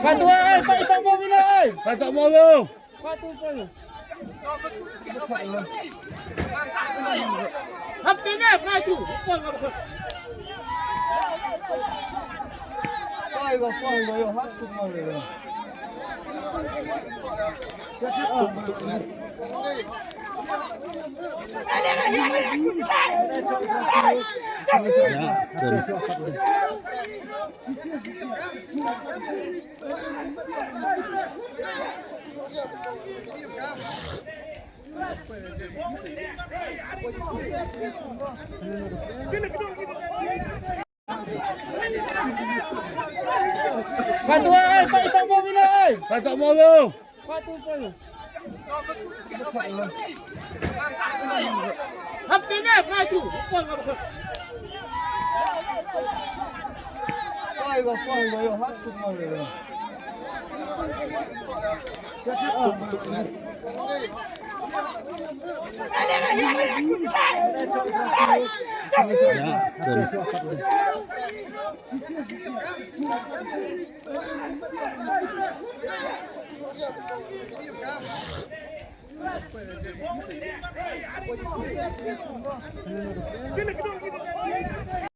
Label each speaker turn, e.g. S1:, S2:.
S1: Patu ay, paitang mo muna ay.
S2: Patok mo mo.
S1: Patu pa yun. Happy na, patu. Ay, go pa yo, hatu mo yo. Patu ay, paitang mo muna ay.
S2: Patok mo mo.
S1: Patu pa yun. Happy na, patu. Ay, go pa yo, hatu mo yo.